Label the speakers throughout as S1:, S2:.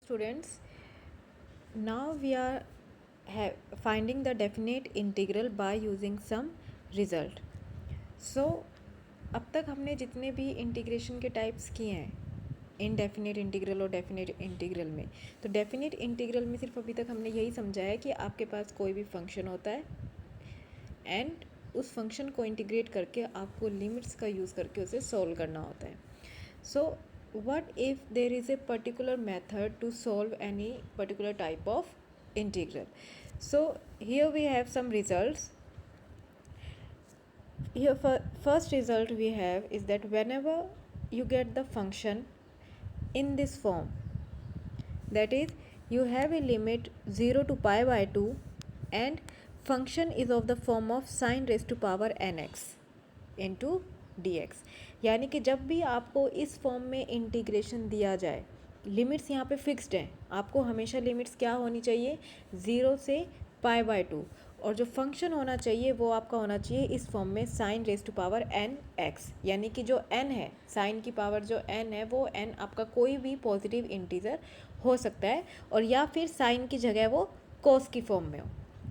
S1: Students, now we are finding the definite integral by using some result. So अब तक हमने जितने भी इंटीग्रेशन के टाइप्स किए हैं इनडेफिनेट इंटीग्रल और डेफिनेट इंटीग्रल में, तो डेफिनेट इंटीग्रल में सिर्फ अभी तक हमने यही समझा है कि आपके पास कोई भी फंक्शन होता है एंड उस फंक्शन को इंटीग्रेट करके आपको लिमिट्स का यूज़ करके उसे सॉल्व करना होता है. So what if there is a particular method to solve any particular type of integral? So here we have some results. Here first result we have is that whenever you get the function in this form, that is you have a limit 0 to pi by 2 and function is of the form of sin raised to power nx into dx. यानी कि जब भी आपको इस form में integration दिया जाए, limits यहाँ पे फिक्स्ड हैं, आपको हमेशा लिमिट्स क्या होनी चाहिए, 0 से पाई बाय 2, और जो फंक्शन होना चाहिए वो आपका होना चाहिए इस फॉर्म में sine raise to power N x. यानी कि जो n है, साइन की पावर जो n है वो n आपका कोई भी पॉजिटिव इंटीजर हो सकता है, और या फिर साइन की जगह वो कोस की फॉर्म में हो.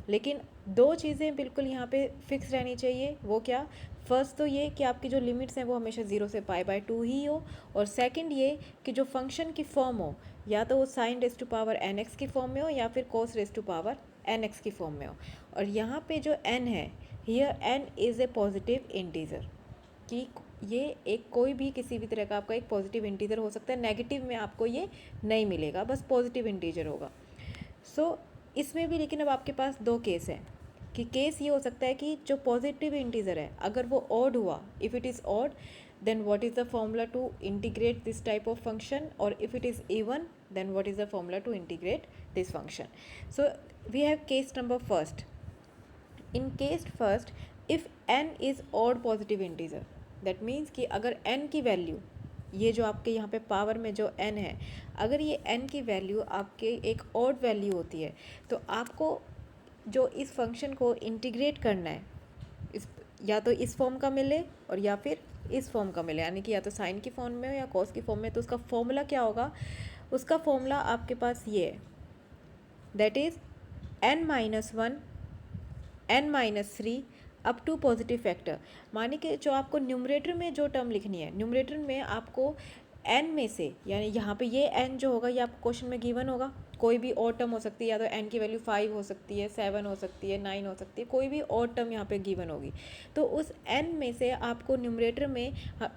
S1: लेकिन दो चीज़ें बिल्कुल यहाँ पे फिक्स रहनी चाहिए. वो क्या? फर्स्ट तो ये कि आपकी जो लिमिट्स हैं वो हमेशा 0 से पाई बाय 2 ही हो, और सेकंड ये कि जो फंक्शन की फॉर्म हो या तो वो sine raise to power N X की फॉर्म में हो या फिर cos raise to power N X की फॉर्म में हो. और यहाँ पे जो n है, here n is a positive integer, कि ये एक कोई भी किसी भी तरह का आपका एक पॉजिटिव इंटीजर हो सकता है. नेगेटिव में आपको ये नहीं मिलेगा, बस पॉजिटिव इंटीजर होगा. सो इसमें भी लेकिन अब आपके पास दो केस हैं, कि केस ये हो सकता है कि जो पॉजिटिव इंटीजर है अगर वो ऑड हुआ, if it is odd then what is the formula to integrate this type of function, or if it is even then what is the formula to integrate this function. So we have case number first. In case first, if n is odd positive integer, that means कि अगर n की value, ये जो आपके यहाँ पे power में जो n है, अगर ये n की वैल्यू आपके एक ऑड वैल्यू होती है, तो आपको जो इस फंक्शन को इंटीग्रेट करना है, इस या तो इस फॉर्म का मिले और या फिर इस फॉर्म का मिले, यानी कि या तो साइन की फॉर्म में हो या कॉस की फॉर्म में. तो उसका फॉर्मूला क्या होगा? उसका फॉर्मूला आपके पास ये है, that is n-1 n-3 up to positive factor. माने कि जो आपको न्यूमरेटर में जो टर्म लिखनी है, न्यूमरेटर में आपको n में से, यानी यहाँ पे ये n जो होगा ये आपको क्वेश्चन में गिवन होगा. कोई भी और टर्म हो सकती है, या तो n की वैल्यू 5 हो सकती है, 7 हो सकती है, 9 हो सकती है, कोई भी और टर्म यहाँ पे गिवन होगी. तो उस n में से आपको न्यूमरेटर में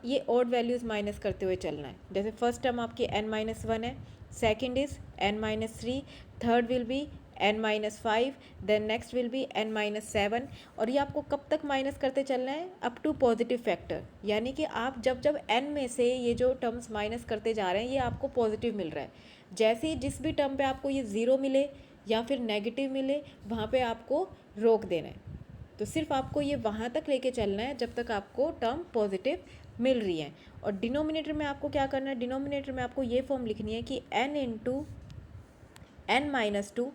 S1: ये ऑड वैल्यूज़ माइनस करते हुए चलना है. जैसे फर्स्ट टर्म आपकी n-1 है, second is n-3, third will be n-5, then next will be n-7. और ये आपको कब तक माइनस करते चलना है? Up to positive factor. यानी कि आप जब जब n में से ये जो टर्म्स माइनस करते जा रहे हैं ये आपको पॉजिटिव मिल रहा है. जैसे ही जिस भी टर्म पे आपको ये ज़ीरो मिले या फिर नेगेटिव मिले, वहाँ पे आपको रोक देना है. तो सिर्फ आपको ये वहाँ तक लेके चलना है जब तक आपको टर्म पॉजिटिव मिल रही है. और डिनोमिनेटर में आपको क्या करना है? डिनोमिनेटर में आपको ये फॉर्म लिखनी है कि n into n-2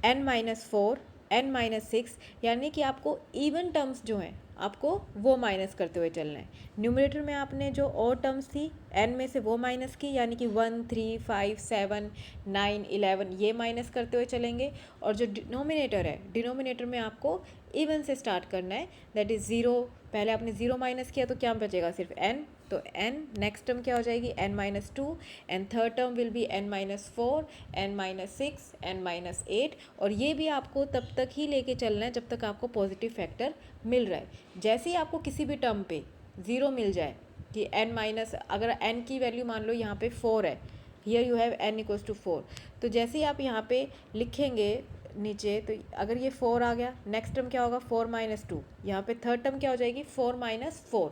S1: n-4 n-6, यानी कि आपको इवन टर्म्स जो हैं आपको वो माइनस करते हुए चलना है. न्यूमरेटर में आपने जो और टर्म्स थी n में से वो माइनस की, यानी कि 1 3 5 7 9 11 ये माइनस करते हुए चलेंगे. और जो डिनोमिनेटर है, डिनोमिनेटर में आपको इवन से स्टार्ट करना है, दैट इज़ 0. पहले आपने 0 माइनस किया तो क्या बचेगा? सिर्फ n. तो n नेक्स्ट टर्म क्या हो जाएगी? n-2, and third term will B n-4 n-6 n-8. और ये भी आपको तब तक ही लेके चलना है जब तक आपको पॉजिटिव फैक्टर मिल रहा है. जैसे ही आपको किसी भी टर्म पे 0 मिल जाए, कि अगर n की वैल्यू मान लो यहाँ पे 4 है, here you have n equals to 4, तो जैसे ही आप यहाँ पे लिखेंगे नीचे, तो अगर ये 4 आ गया, नेक्स्ट टर्म क्या होगा? 4-2. यहाँ पे थर्ड टर्म क्या हो जाएगी? 4-4.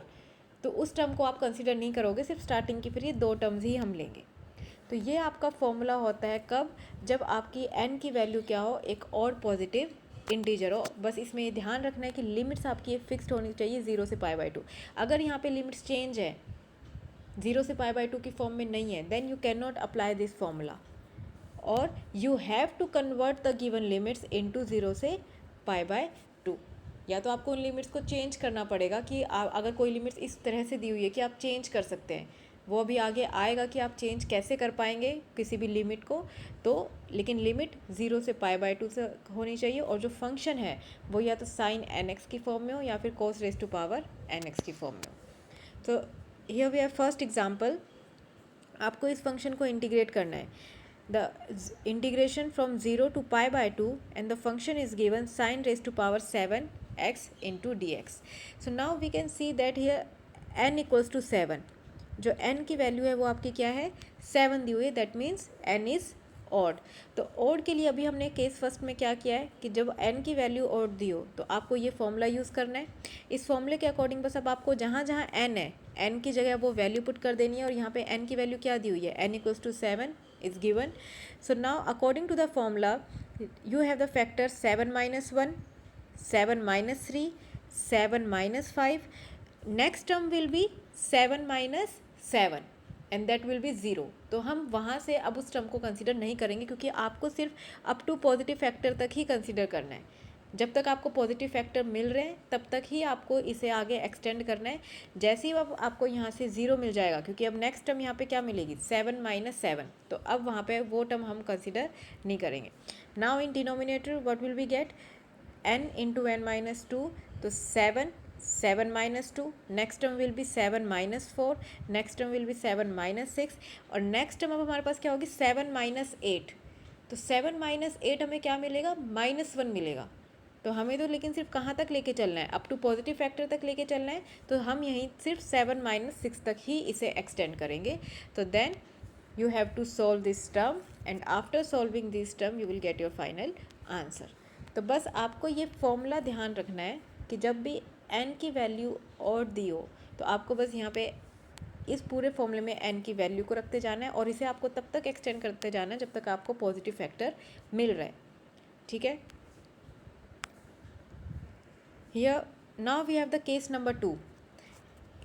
S1: तो उस टर्म को आप कंसीडर नहीं करोगे, सिर्फ स्टार्टिंग की, फिर ये दो टर्म्स ही हम लेंगे. तो ये आपका फॉर्मूला होता है कब? जब आपकी n की वैल्यू क्या हो? एक और पॉजिटिव इंटीजर हो. बस इसमें ये ध्यान रखना है कि लिमिट्स आपकी ये फिक्स्ड होनी चाहिए 0 से पाई बाय 2. अगर यहाँ पे लिमिट्स चेंज है, 0 से पाई बाय 2 की फॉर्म में नहीं है, then you can not apply this formula, और you have to convert the given limits into 0 से पाई बाय 2. या तो आपको उन लिमिट्स को चेंज करना पड़ेगा, कि अगर कोई लिमिट्स इस तरह से दी हुई है कि आप चेंज कर सकते हैं, वो अभी आगे आएगा कि आप चेंज कैसे कर पाएंगे किसी भी लिमिट को, तो लेकिन लिमिट 0 से π/2 से होनी चाहिए, और जो फंक्शन है वो या तो साइन nx की फॉर्म में हो या फिर cos raise to power nx की फॉर्म में हो। तो here we have first example, आपको इस फंक्शन को इंटीग्रेट करना है। The integration from 0 to π/2 and the function is given sine raise to power 7x into dx. So now we can see that here n equals to 7, जो n की value है वो आपकी क्या है 7 दी हुई है, that means n is odd. तो ऑड के लिए अभी हमने केस फर्स्ट में क्या किया है कि जब n की वैल्यू ऑड दी हो तो आपको ये फॉर्मूला यूज़ करना है। इस फॉर्मूले के अकॉर्डिंग बस अब आपको जहाँ जहाँ n है n की जगह वो वैल्यू पुट कर देनी है, और यहाँ पे n की वैल्यू क्या दी हुई है, n equals to 7 is given. So now according to the formula you have the factor 7 minus 1, 7 minus 3, 7 minus 5. Next term will be 7 minus 7 and that will be 0. तो हम वहाँ से अब उस टर्म को कंसिडर नहीं करेंगे, क्योंकि आपको सिर्फ अप टू पॉजिटिव फैक्टर तक ही कंसिडर करना है। जब तक आपको पॉजिटिव फैक्टर मिल रहे हैं तब तक ही आपको इसे आगे एक्सटेंड करना है। जैसे ही अब आपको यहाँ से 0 मिल जाएगा, क्योंकि अब नेक्स्ट टर्म यहाँ पे क्या मिलेगी 7 minus 7, तो अब वहाँ पे वो टर्म हम कंसिडर नहीं करेंगे। Now in denominator what will we get, n into n minus 2, तो 7 minus 2, next term will be 7 minus 4, next term will be 7 minus 6, और नेक्स्ट टर्म अब हमारे पास क्या होगी 7 minus 8, तो 7 minus 8 हमें क्या मिलेगा -1 मिलेगा। तो हमें तो लेकिन सिर्फ कहाँ तक लेके चलना है, अप टू पॉजिटिव फैक्टर तक लेके चलना है, तो हम यहीं सिर्फ 7 minus 6 तक ही इसे एक्सटेंड करेंगे। तो then you have to solve this term and after solving this term you will get your final answer. तो बस आपको ये फॉर्मूला ध्यान रखना है कि जब भी n की वैल्यू और दी हो तो आपको बस यहाँ पे इस पूरे फॉर्मूले में n की वैल्यू को रखते जाना है, और इसे आपको तब तक एक्सटेंड करते जाना है जब तक आपको पॉजिटिव फैक्टर मिल रहा है। ठीक है, here now we have the case number 2।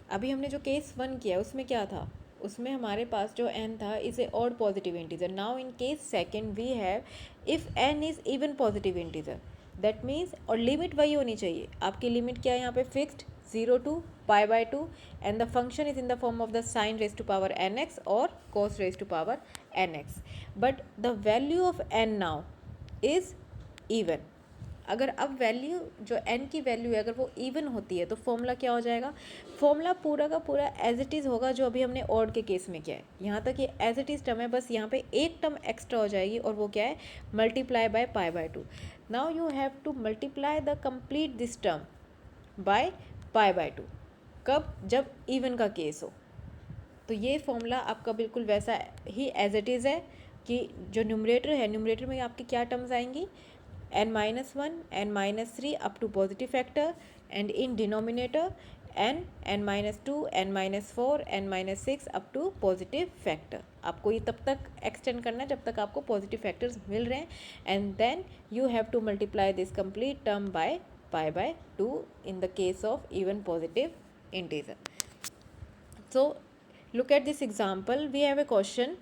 S1: अभी हमने जो केस 1 किया उसमें क्या था, उसमें हमारे पास जो n था is a odd positive integer. Now in case second we have if n is even positive integer, that means, और लिमिट वही होनी चाहिए आपकी, लिमिट क्या है यहाँ पे fixed 0 to π/2 and the function is in the form of the sine raise to power nx और cos raise to power nx, but the value of n now is even. अगर अब वैल्यू जो n की value है अगर वो even होती है तो फॉर्मूला क्या हो जाएगा, फॉर्मूला पूरा का पूरा एज इट इज़ होगा जो अभी हमने ऑड के केस में किया है। यहाँ तक ये एज इट इज़ टर्म है, बस यहाँ पे एक टर्म एक्स्ट्रा हो जाएगी और वो क्या है multiply by π/2। Now you have to multiply the complete this term by π/2। कब, जब इवन का केस हो। तो ये फॉर्मूला आपका बिल्कुल वैसा ही एज इट इज़ है कि जो न्यूमरेटर है, न्यूमरेटर में आपकी क्या टर्म्स आएंगी n-1, n-3 up to positive factor, and in denominator n-2, n-4, n-6 up to positive factor। आपको ये तब तक एक्सटेंड करना है जब तक आपको पॉजिटिव फैक्टर्स मिल रहे हैं, and then you have to multiply this complete term by π/2 in the case of even positive integer. So look at this example, we have a question,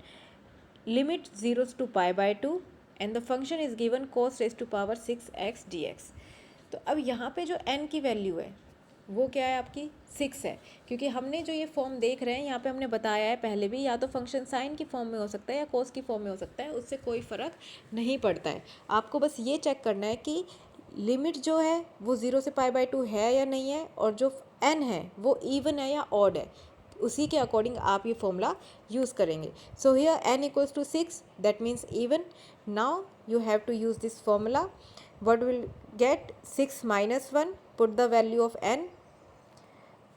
S1: limit 0 to π/2 and the function is given cos raised to power 6x dx। तो अब यहाँ पे जो n की value है वो क्या है आपकी 6 है, क्योंकि हमने जो ये फॉर्म देख रहे हैं यहाँ पे हमने बताया है पहले भी, या तो फंक्शन साइन की फॉर्म में हो सकता है या कोस की फॉर्म में हो सकता है, उससे कोई फ़र्क नहीं पड़ता है। आपको बस ये चेक करना है कि लिमिट जो है वो 0 से π/2 है या नहीं है, और जो n है वो इवन है या ऑड है, उसी के अकॉर्डिंग आप ये फॉर्मूला यूज़ करेंगे। So here n equals to 6, that means even. Now you have to use this formula, what will get 6 minus 1, put the value of n,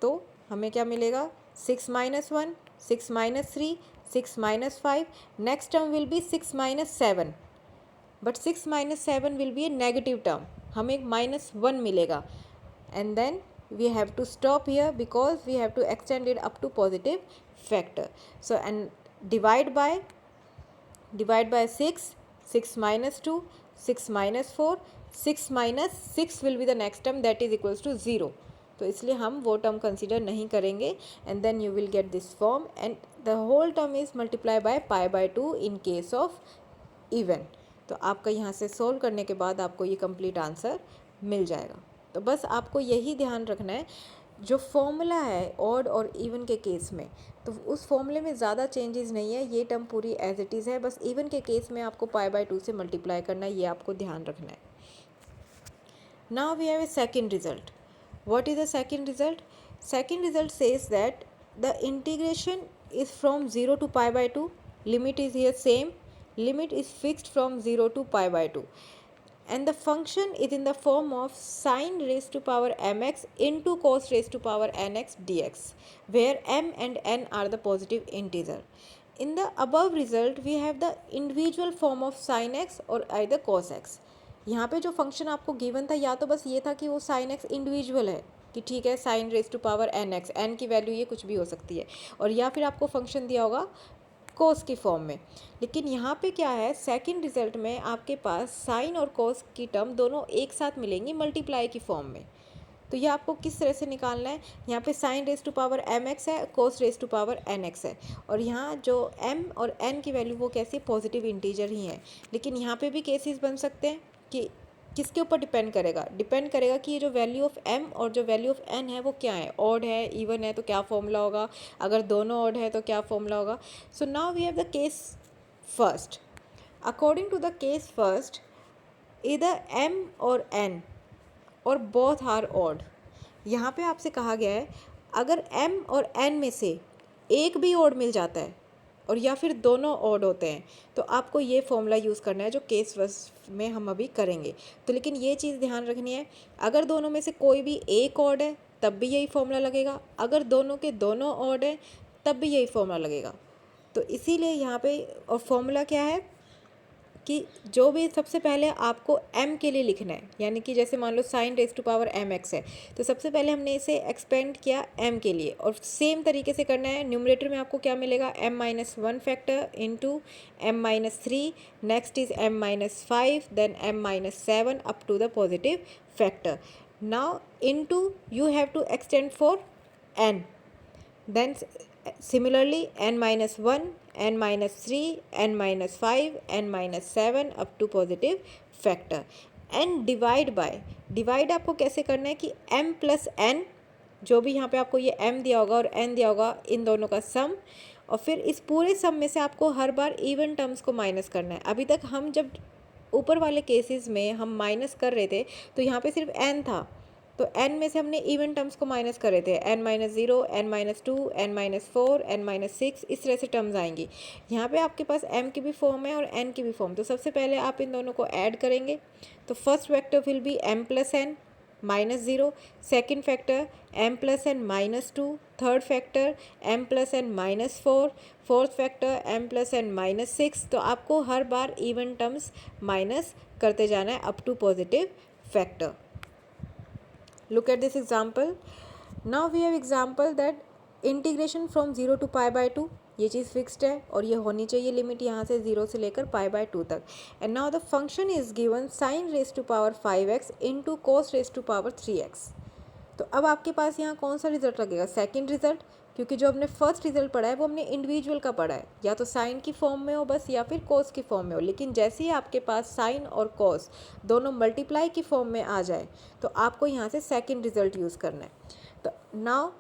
S1: तो हमें क्या मिलेगा 6 minus 1, 6 minus 3, 6 minus 5, next term will be 6 minus 7, but 6 minus 7 will be a negative term, हमें -1 मिलेगा, and then we have to stop here because we have to extend it up to positive factor. So and divide by 6, 6 minus 2, 6 minus 4, 6 minus 6 will be the next term, that is equals to 0, तो इसलिए हम वो term consider नहीं करेंगे, and then you will get this form and the whole term is multiplied by π/2 in case of even। तो आपका यहाँ से सोल्व करने के बाद आपको ये कंप्लीट आंसर मिल जाएगा। तो बस आपको यही ध्यान रखना है, जो फॉर्मूला है ऑड और इवन के केस में, तो उस फॉर्मूले में ज़्यादा चेंजेस नहीं है, ये टर्म पूरी एज इट इज़ है, बस इवन के केस में आपको π/2 से मल्टीप्लाई करना है, ये आपको ध्यान रखना है। Now we have a second result. What is the second result? Second result says that the integration is from 0 to π/2. Limit is here same. Limit is fixed from 0 to π/2. And the function is in the form of sin raised to power mx into cos raised to power nx dx, where m and n are the positive integer. In the above result, we have the individual form of sin x or either cos x. यहाँ पे जो function आपको given था, या तो बस ये था कि वो साइन एक्स इंडिविजुअल है, कि ठीक है sine raise to power N x, n की वैल्यू ये कुछ भी हो सकती है, और या फिर आपको फंक्शन दिया होगा कोस की फॉर्म में। लेकिन यहाँ पे क्या है, सेकंड रिजल्ट में आपके पास साइन और कोस की टर्म दोनों एक साथ मिलेंगी मल्टीप्लाई की फॉर्म में। तो ये आपको किस तरह से निकालना है, यहाँ पे sine raise to power M X है, cos raise to power N X है, और यहाँ जो एम और एन की वैल्यू वो कैसी पॉजिटिव इंटीजर ही है। लेकिन यहाँ पे भी केसेस बन सकते हैं कि किसके ऊपर डिपेंड करेगा, डिपेंड करेगा कि ये जो वैल्यू ऑफ m और जो वैल्यू ऑफ n है वो क्या है, ऑड है इवन है तो क्या फॉर्मूला होगा, अगर दोनों ऑड है तो क्या फॉर्मूला होगा। So now we have the case first. According to the case first, इधर m और n और बोथ आर ऑड। यहाँ पे आपसे कहा गया है अगर m और n में से एक भी ऑड मिल जाता है और या फिर दोनों ऑड होते हैं, तो आपको ये फॉर्मूला यूज़ करना है जो केस फर्स्ट में हम अभी करेंगे। तो लेकिन ये चीज़ ध्यान रखनी है, अगर दोनों में से कोई भी एक ऑड है तब भी यही फॉर्मूला लगेगा, अगर दोनों के दोनों ऑड है तब भी यही फॉर्मूला लगेगा। तो इसीलिए यहाँ पे और फॉर्मूला क्या है कि जो भी सबसे पहले आपको m के लिए लिखना है, यानी कि जैसे मान लो sine raise to power M X है, तो सबसे पहले हमने इसे एक्सपेंड किया m के लिए, और सेम तरीके से करना है। न्यूमरेटर में आपको क्या मिलेगा, m-1 factor into m-3, next is m-5, then m-7 up to the positive factor. Now into you have to extend for n, then similarly n-1, n-3, n-5, n-7 up to positive factor, and divide आपको कैसे करना है कि m plus n, जो भी यहाँ पे आपको ये m दिया होगा और n दिया होगा, इन दोनों का सम, और फिर इस पूरे सम में से आपको हर बार इवन टर्म्स को माइनस करना है। अभी तक हम जब ऊपर वाले केसेस में हम माइनस कर रहे थे तो यहाँ पे सिर्फ n था, तो n में से हमने इवन टर्म्स को माइनस कर रहे थे, n-0, n-2, n-4, n-6, इस तरह से टर्म्स आएंगी। यहाँ पे आपके पास m की भी फॉर्म है और n की भी फॉर्म, तो सबसे पहले आप इन दोनों को ऐड करेंगे, तो first vector will be m plus n -0, second factor m plus n -2, third factor m plus n -4, fourth factor m plus n -6। तो आपको हर बार इवन टर्म्स माइनस करते जाना है up to positive factor. Look at this example. Now we have example that integration from 0 to π/2, ये चीज़ fixed है और ये होनी चाहिए लिमिट यहाँ से 0 से लेकर π/2 तक। And now the function is given sine raise to power 5x into cos raise to power 3x। तो अब आपके पास यहाँ कौन सा रिजल्ट लगेगा, सेकेंड रिजल्ट, क्योंकि जो हमने फर्स्ट रिजल्ट पढ़ा है वो हमने इंडिविजुअल का पढ़ा है, या तो साइन की फॉर्म में हो बस या फिर कोस की फॉर्म में हो। लेकिन जैसे ही आपके पास साइन और कोस दोनों मल्टीप्लाई की फॉर्म में आ जाए तो आपको यहाँ से सेकेंड रिजल्ट यूज़ करना है। तो now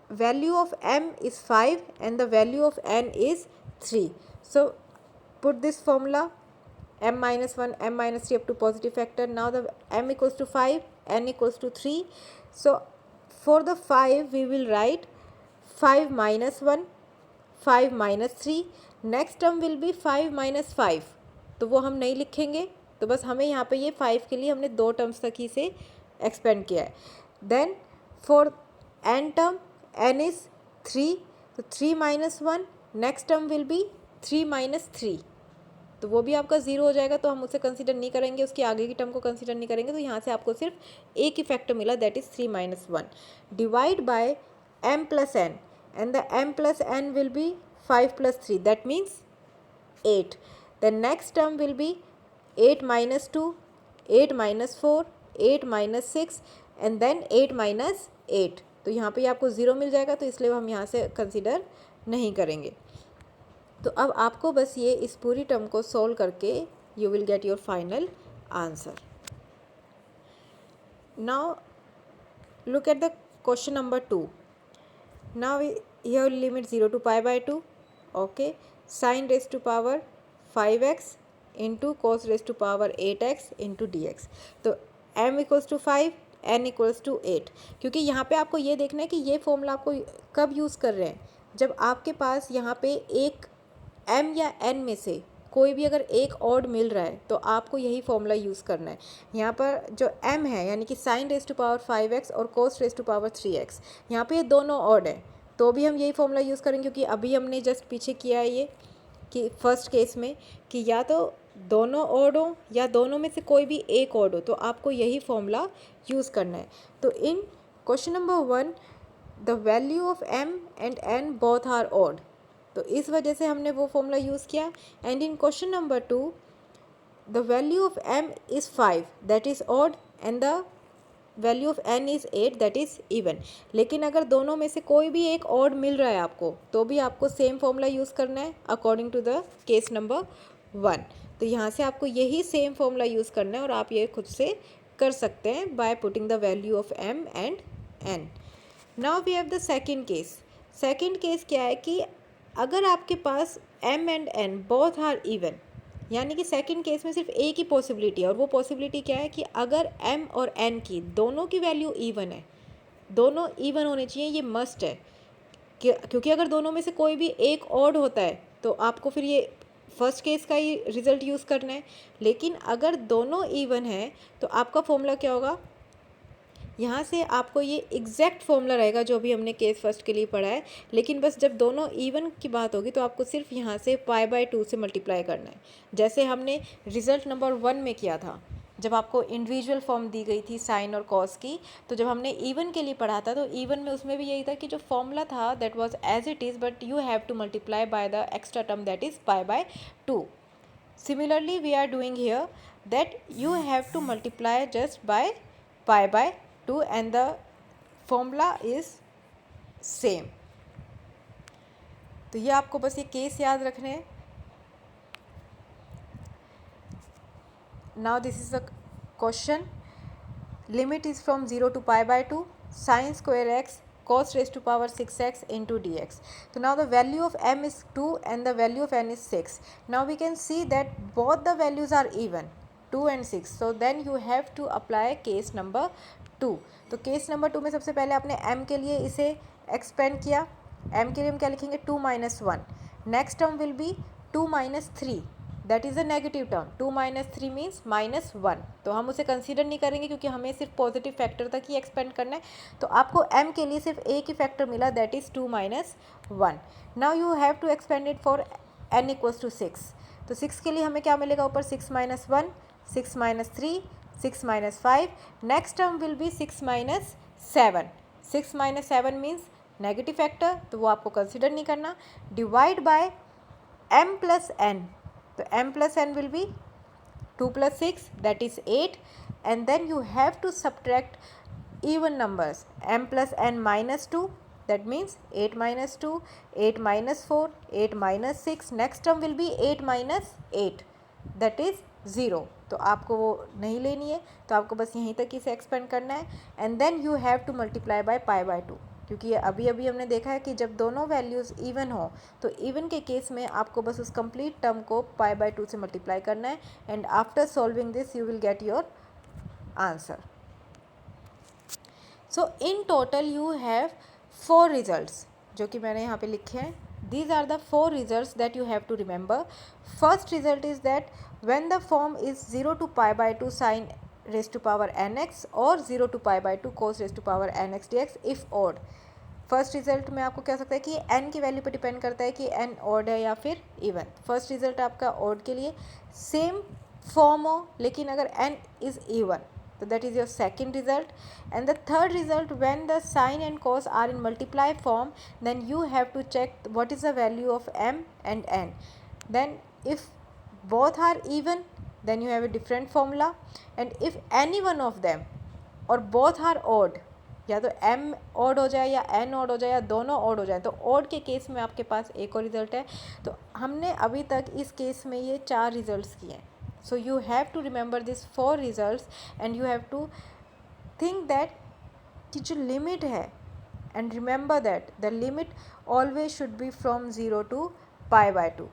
S1: value of m is 5 and the value of n is 3। So put this formula m-1, m-3 up to positive factor. Now the m equals to 5, n equals to 3. So for the 5 we will write 5 minus 1, 5 minus 3. Next term will be 5 minus 5. तो वो हम नहीं लिखेंगे, तो बस हमें यहाँ पे ये 5 के लिए हमने 2 टर्म्स तक ही से एक्सपेंड किया है। Then for n term n is 3, तो 3 minus 1, next term will be 3 minus 3, तो वो भी आपका 0 हो जाएगा, तो हम उसे कंसीडर नहीं करेंगे, उसकी आगे की टर्म को कंसीडर नहीं करेंगे। तो यहाँ से आपको सिर्फ एक ही फैक्टर मिला, that is 3 minus 1 divide by m plus n, and the m plus n will be 5 plus 3, that means 8. The next term will be 8 minus 2, 8 minus 4, 8 minus 6 and then 8 minus 8। तो यहाँ पे आपको 0 मिल जाएगा, तो इसलिए हम यहाँ से कंसीडर नहीं करेंगे। तो अब आपको बस ये इस पूरी टर्म को सोल्व करके you will get your final answer. Now look at the question number 2. Now here limit 0 to pi by 2. Okay, sine raised to power 5x into cos raised to power 8x into dx. तो m equals to 5, n equals to 8. क्योंकि यहाँ पे आपको ये देखना है कि ये फॉर्मूला आपको कब यूज़ कर रहे हैं, जब आपके पास यहाँ पे एक m या n में से कोई भी अगर एक ऑड मिल रहा है तो आपको यही फॉर्मूला यूज़ करना है. यहाँ पर जो m है यानी कि sine raise to power 5x और कोस रेज टू पावर 3x, यहाँ पे ये दोनों ऑड है तो भी हम यही फॉर्मूला यूज़ करेंगे, क्योंकि अभी हमने जस्ट पीछे किया है ये कि फर्स्ट केस में कि या तो दोनों ऑड हो या दोनों में से कोई भी एक ऑड हो, तो आपको यही फॉर्मूला यूज़ करना है. तो in question number 1 the value of m and n both are odd, तो इस वजह से हमने वो फॉर्मूला यूज़ किया. And in question number 2 the value of m is 5 that is odd and the value of n is 8 that is even. लेकिन अगर दोनों में से कोई भी एक ऑड मिल रहा है आपको, तो भी आपको सेम फॉर्मूला यूज़ करना है according to the case number 1. तो यहाँ से आपको यही सेम फॉर्मूला यूज़ करना है और आप ये खुद से कर सकते हैं by putting the value of m and n. Now we have the second case. Second case क्या है कि अगर आपके पास m and n both are even, यानी कि सेकंड केस में सिर्फ एक ही पॉसिबिलिटी है, और वो पॉसिबिलिटी क्या है कि अगर m और n की दोनों की वैल्यू इवन है, दोनों इवन होने चाहिए, ये मस्ट है क्योंकि अगर दोनों में से कोई भी एक ऑड होता है तो आपको फिर ये फर्स्ट केस का ही रिजल्ट यूज़ करना है. लेकिन अगर दोनों इवन है तो आपका फॉर्मूला क्या होगा, यहाँ से आपको ये एग्जैक्ट फॉर्मूला रहेगा जो अभी हमने केस फर्स्ट के लिए पढ़ा है. लेकिन बस जब दोनों इवन की बात होगी तो आपको सिर्फ यहाँ से पाई बाय 2 से मल्टीप्लाई करना है, जैसे हमने रिजल्ट नंबर 1 में किया था जब आपको इंडिविजुअल फॉर्म दी गई थी साइन और कॉस की. तो जब हमने इवन के लिए पढ़ा था तो इवन में उसमें भी यही था कि जो फॉर्मूला था that was as it is, but you have to multiply by the extra term that is pi by 2. Similarly we are doing here that you have to multiply just by pi by 2 and the formula is same. तो ये आपको बस ये case याद रखने हैं. Now this is the question. Limit is from 0 to pi by 2 sin square x cos raised to power 6x into dx. So now the value of m is 2 and the value of n is 6. Now we can see that both the values are even, 2 and 6. So then you have to apply case number 2. तो case number 2 में सबसे पहले आपने m के लिए इसे expand किया. m के लिए हम क्या लिखेंगे, 2 minus 1. Next term will be 2 minus 3, that is a negative term. 2 minus 3 means minus 1, तो हम उसे कंसीडर नहीं करेंगे क्योंकि हमें सिर्फ पॉजिटिव फैक्टर तक ही एक्सपेंड करना है. तो आपको m के लिए सिर्फ एक ही फैक्टर मिला, that is 2 minus 1. Now you have to expand it for n equals to 6. तो 6 के लिए हमें क्या मिलेगा ऊपर, 6 minus 1, 6 minus 3, 6 minus 5. Next term will be 6 minus 7. 6 minus 7 means negative factor, तो वो आपको कंसिडर नहीं करना. Divide by m plus n, तो m plus n will be 2 plus 6 that is 8. And then you have to subtract even numbers. m plus n minus 2, that means 8 minus 2, 8 minus 4, 8 minus 6. next term will be 8 minus 8, that is 0. तो आपको वो नहीं लेनी है, तो आपको बस यहीं तक इसे एक्सपेंड करना है. And then you have to multiply by pi by 2, क्योंकि अभी अभी हमने देखा है कि जब दोनों वैल्यूज़ इवन हो तो इवन के केस में आपको बस उस कंप्लीट टर्म को पाई बाय 2 से मल्टीप्लाई करना है. And after solving this you will get your answer. So in total you have 4 results जो कि मैंने यहाँ पे लिखे हैं. These are the 4 results that you have to remember. First result is that when the form is 0 to pi by 2 sin raised to power nx or 0 to pi by 2 cos raised to power nx dx if odd. First result में आपको क्या हो सकता है कि n की value पर depend करता है कि n ऑड है या फिर इवन. फर्स्ट रिजल्ट आपका ऑड के लिए सेम फॉर्म हो, लेकिन अगर n is even, so that is your second result. And the third result, when the sine and cos are in multiply form, then you have to check what is the value of m and n. Then if both are even, then you have a different formula. And if any one of them or both are odd, या तो m odd हो जाए या n odd हो जाए या दोनों odd हो जाए, तो ऑड के केस में आपके पास एक और रिजल्ट है. तो हमने अभी तक इस केस में ये 4 रिजल्ट्स किए हैं. So you have to remember these 4 results and you have to think that कि जो लिमिट है, and remember that the limit always should be from 0 to π/2.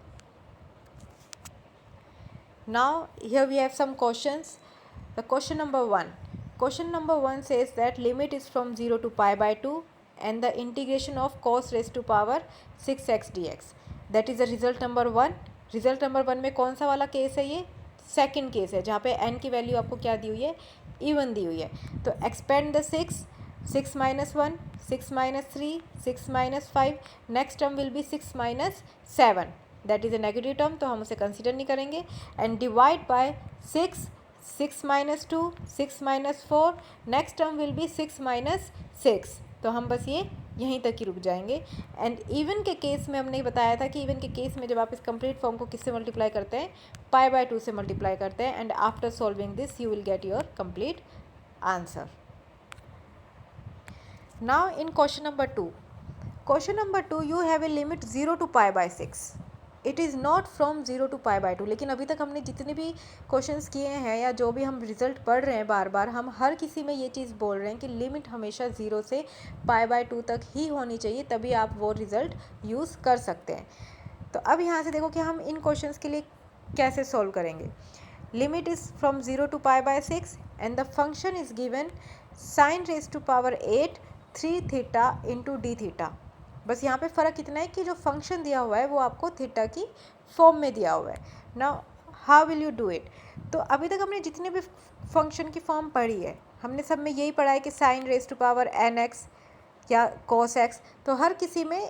S1: Now here we have some questions. The question number 1. Question number 1 says that limit is from 0 to π/2 and the integration of cos raised to power 6x dx. That is the result number 1. Result number 1 में कौन सा वाला case है? ये second case है जहाँ पे n की वैल्यू आपको क्या दी हुई है? इवन दी हुई है. तो expand the 6 minus 1, 6 minus 3, 6 minus 5. Next term will be 6 minus 7. That is a negative term, तो हम उसे कंसिडर नहीं करेंगे. And divide by 6, 6 minus 2, 6 minus 4. Next term will be 6 minus 6. तो हम बस ये यहीं तक ही रुक जाएंगे. एंड इवन के केस में हमने बताया था कि इवन के केस में जब आप इस कंप्लीट फॉर्म को किससे मल्टीप्लाई करते हैं? π/2 से मल्टीप्लाई करते हैं. And after solving this you will get your complete answer. Now in question number 2. Question number 2 you have a limit 0 to π/6. It is not from 0 to π/2. लेकिन अभी तक हमने जितने भी क्वेश्चंस किए हैं या जो भी हम रिजल्ट पढ़ रहे हैं बार बार, हम हर किसी में ये चीज़ बोल रहे हैं कि लिमिट हमेशा 0 से π/2 तक ही होनी चाहिए, तभी आप वो रिज़ल्ट यूज़ कर सकते हैं. तो अब यहाँ से देखो कि हम इन क्वेश्चंस के लिए कैसे सॉल्व करेंगे. Limit is from 0 to π/6 and the function is given sin raised to power 8 3 theta into D theta. बस यहाँ पे फ़र्क इतना है कि जो फंक्शन दिया हुआ है वो आपको थीटा की फॉर्म में दिया हुआ है. Now how will you do it? तो अभी तक हमने जितने भी फंक्शन की फॉर्म पढ़ी है, हमने सब में यही पढ़ा है कि sine raise to power nx या cos x. तो हर किसी में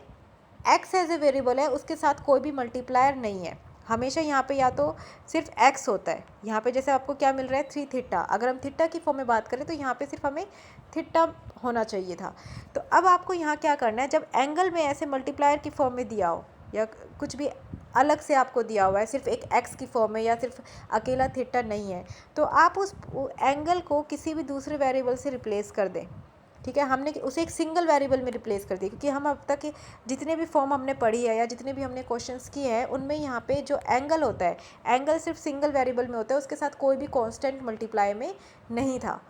S1: x एज ए वेरिएबल है, उसके साथ कोई भी मल्टीप्लायर नहीं है. हमेशा यहाँ पे या तो सिर्फ x होता है. यहाँ पे जैसे आपको क्या मिल रहा है? 3 थीटा. अगर हम थीटा की फॉर्म में बात करें तो यहाँ पे सिर्फ हमें थीटा होना चाहिए था. तो अब आपको यहाँ क्या करना है, जब एंगल में ऐसे मल्टीप्लायर की फॉर्म में दिया हो या कुछ भी अलग से आपको दिया हुआ है, सिर्फ एक x की फॉर्म में या सिर्फ अकेला थीटा नहीं है, तो आप उस एंगल को किसी भी दूसरे वेरिएबल से रिप्लेस कर दें. ठीक है, हमने उसे एक सिंगल वेरिएबल में रिप्लेस कर दिया, क्योंकि हम अब तक जितने भी फॉर्म हमने पढ़ी है या जितने भी हमने क्वेश्चंस किए हैं उनमें यहाँ पे जो एंगल होता है, एंगल सिर्फ सिंगल वेरिएबल में होता है, उसके साथ कोई भी कांस्टेंट मल्टीप्लाई में नहीं था.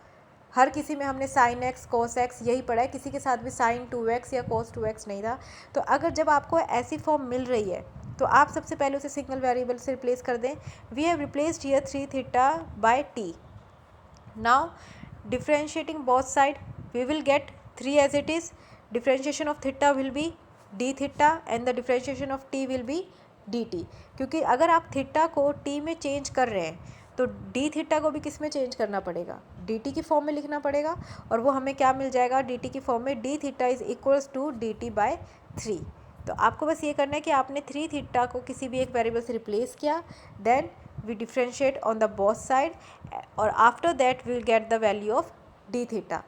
S1: हर किसी में हमने साइन एक्स cos x यही पढ़ा है, किसी के साथ भी साइन 2x या cos 2x नहीं था. तो अगर जब आपको ऐसी फॉर्म मिल रही है तो आप सबसे पहले उसे सिंगल वेरिएबल से रिप्लेस कर दें. We have replaced here 3 theta by t. Now differentiating both side we will get 3 as it is. Differentiation of theta will be d theta and the differentiation of t will be dt. क्योंकि अगर आप theta को t में change कर रहे हैं तो d theta को भी किस में चेंज करना पड़ेगा? dt की फॉर्म में लिखना पड़ेगा. और वो हमें क्या मिल जाएगा? dt की फॉर्म में d theta is equals to dt by 3. तो आपको बस ये करना है कि आपने 3 थीटा को किसी भी एक वेरिएबल से रिप्लेस किया, then we differentiate on the both side और after that we will get the value of d theta.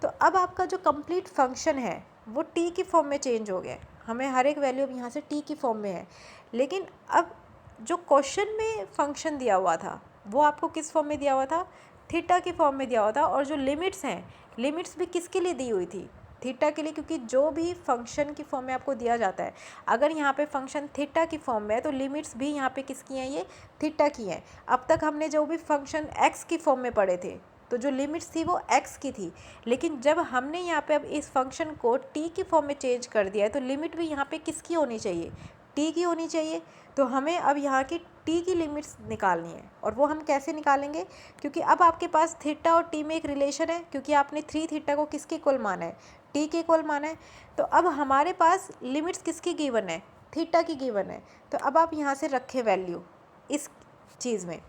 S1: तो अब आपका जो कंप्लीट फंक्शन है वो t की फॉर्म में चेंज हो गया. हमें हर एक वैल्यू अब यहाँ से t की फॉर्म में है. लेकिन अब जो क्वेश्चन में फंक्शन दिया हुआ था वो आपको किस फॉर्म में दिया हुआ था? थीटा की फॉर्म में दिया हुआ था. और जो लिमिट्स हैं, लिमिट्स भी किसके लिए दी हुई थी? थीटा के लिए. क्योंकि जो भी फंक्शन की फॉर्म में आपको दिया जाता है, अगर यहाँ पे फंक्शन थीटा की फॉर्म में है तो लिमिट्स भी यहाँ पे किसकी हैं? ये थीटा की हैं. अब तक हमने जो भी फंक्शन x की फॉर्म में पढ़े थे तो जो लिमिट्स थी वो x की थी. लेकिन जब हमने यहाँ पे अब इस फंक्शन को t की फॉर्म में चेंज कर दिया है तो लिमिट भी यहाँ पे किसकी होनी चाहिए? t की होनी चाहिए. तो हमें अब यहाँ की t की लिमिट्स निकालनी है. और वो हम कैसे निकालेंगे? क्योंकि अब आपके पास थीटा और t में एक रिलेशन है, क्योंकि आपने 3 थीटा को किसके इक्वल माना है? t के इक्वल माना है. तो अब हमारे पास लिमिट्स किसकी गिवन है? थीटा की गिवन है. तो अब आप यहाँ से रखें वैल्यू इस चीज़ में